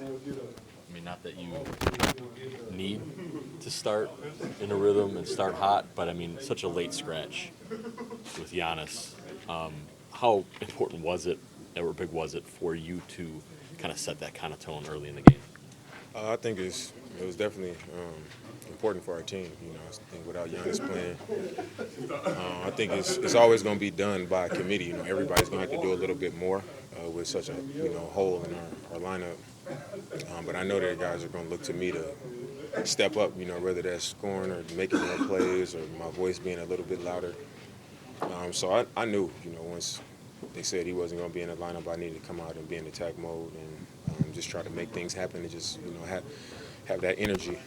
I mean, not that you need to start in a rhythm and start hot, but I mean, such a late scratch with Giannis. How important was it, or big was it for you to kind of set that kind of tone early in the game? I think it was definitely important for our team. I think without Giannis playing, I think it's always going to be done by a committee. Everybody's going to have to do a little bit more with such a hole in our lineup. But I know that guys are going to look to me to step up. Whether that's scoring or making more plays or my voice being a little bit louder. So I knew, once they said he wasn't going to be in the lineup, I needed to come out and be in attack mode and just try to make things happen and just have that energy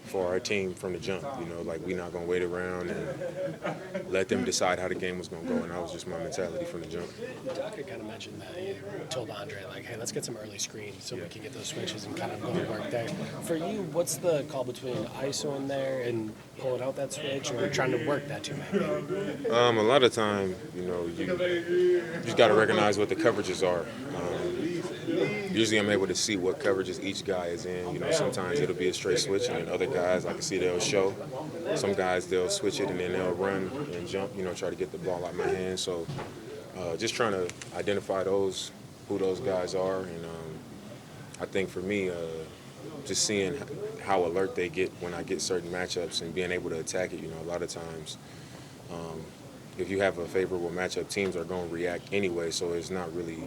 for our team from the jump. Like we're not going to wait around and let them decide how the game was going to go. And that was just my mentality from the jump. Tucker kind of mentioned that he told Andre, like, hey, let's get some early screens so we can get those switches and kind of go to work there. For you, what's the call between ISO in there and pulling out that switch or trying to work that two-man game? A lot of time, you just got to recognize what the coverages are. Usually I'm able to see what coverages each guy is in. Sometimes it'll be a straight switch, and then other guys I can see they'll show. Some guys they'll switch it and then they'll run and jump, try to get the ball out of my hand. So just trying to identify who those guys are, and I think for me, just seeing how alert they get when I get certain matchups and being able to attack it. A lot of times, if you have a favorable matchup, teams are going to react anyway. So it's not really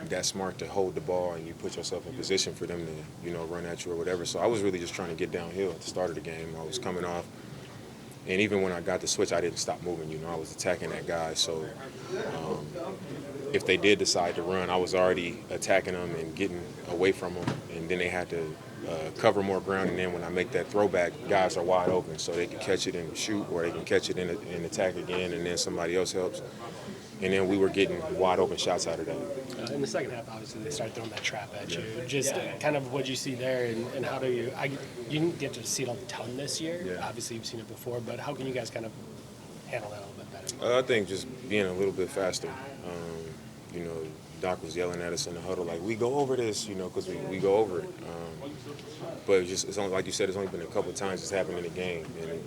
that smart to hold the ball and you put yourself in position for them to, run at you or whatever. So I was really just trying to get downhill at the start of the game. I was coming off, and even when I got the switch, I didn't stop moving. I was attacking that guy. So if they did decide to run, I was already attacking them and getting away from them, and then they had to cover more ground. And then when I make that throwback, guys are wide open, so they can catch it and shoot, or they can catch it and attack again, and then somebody else helps. And then we were getting wide open shots out of that. In the second half, obviously, they started throwing that trap at you. Just kind of what you see there, and how do you didn't get to see it a ton this year. Yeah. Obviously, you've seen it before, but how can you guys kind of handle that a little bit better? I think just being a little bit faster. Doc was yelling at us in the huddle, like, we go over this, because we go over it. But it's only, like you said, it's only been a couple of times it's happened in a game. And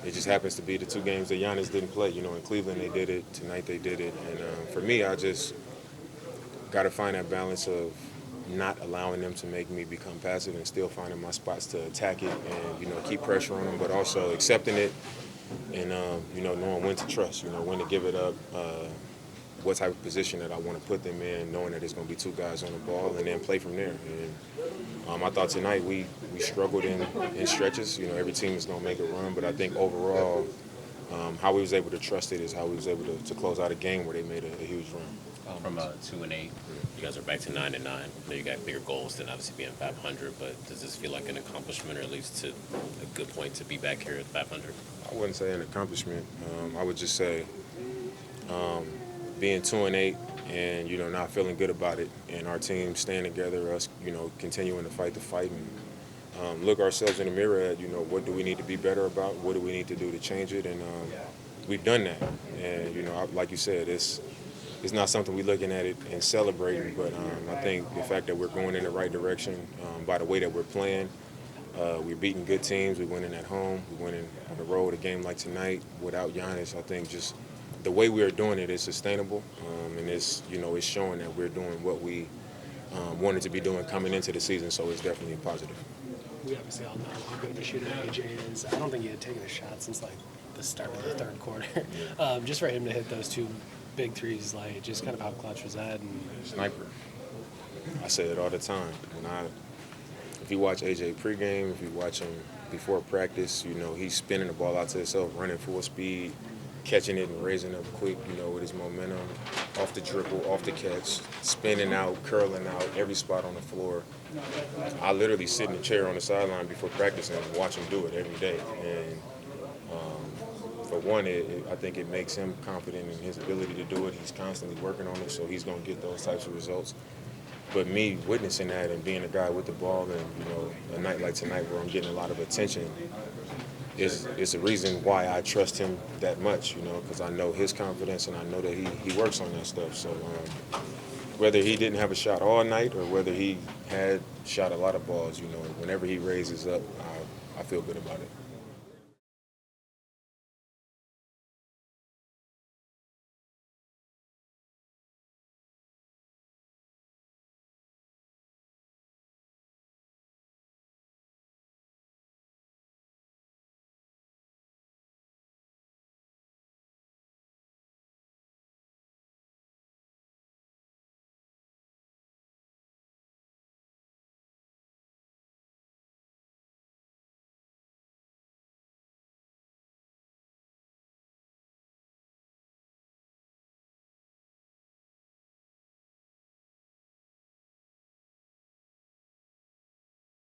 it just happens to be the two games that Giannis didn't play. In Cleveland they did it, tonight they did it. And for me, I just got to find that balance of not allowing them to make me become passive and still finding my spots to attack it and, keep pressure on them, but also accepting it and, knowing when to trust, when to give it up, what type of position that I want to put them in, knowing that there's going to be two guys on the ball, and then play from there. And I thought tonight we struggled in stretches. Every team is going to make a run, but I think overall how we was able to trust it is how we was able to close out a game where they made a huge run. From 2-8, you guys are back to 9-9. I know you got bigger goals than obviously being 500, but does this feel like an accomplishment, or at least to a good point to be back here at 500? I wouldn't say an accomplishment. I would just say being 2-8 and not feeling good about it, and our team staying together, us continuing to fight the fight, and look ourselves in the mirror at what do we need to be better about, what do we need to do to change it, and we've done that. And like you said, it's not something we're looking at it and celebrating, but I think the fact that we're going in the right direction by the way that we're playing. We're beating good teams. We're winning at home. We're winning on the road. A game like tonight without Giannis, I think just the way we are doing it is sustainable, and it's it's showing that we're doing what we wanted to be doing coming into the season. So it's definitely positive. We obviously all know how good of a shooter AJ is. I don't think he had taken a shot since like the start of the third quarter. Just for him to hit those two big threes, like just kind of how clutch was that? And sniper. I say it all the time. If you watch AJ pregame, if you watch him before practice, he's spinning the ball out to himself, running full speed, catching it and raising up quick, with his momentum, off the dribble, off the catch, spinning out, curling out, every spot on the floor. I literally sit in the chair on the sideline before practicing and watch him do it every day. And for one, I think it makes him confident in his ability to do it. He's constantly working on it, so he's going to get those types of results. But me witnessing that and being a guy with the ball and, a night like tonight where I'm getting a lot of attention is a reason why I trust him that much, because I know his confidence and I know that he works on that stuff. So whether he didn't have a shot all night or whether he had shot a lot of balls, whenever he raises up, I feel good about it.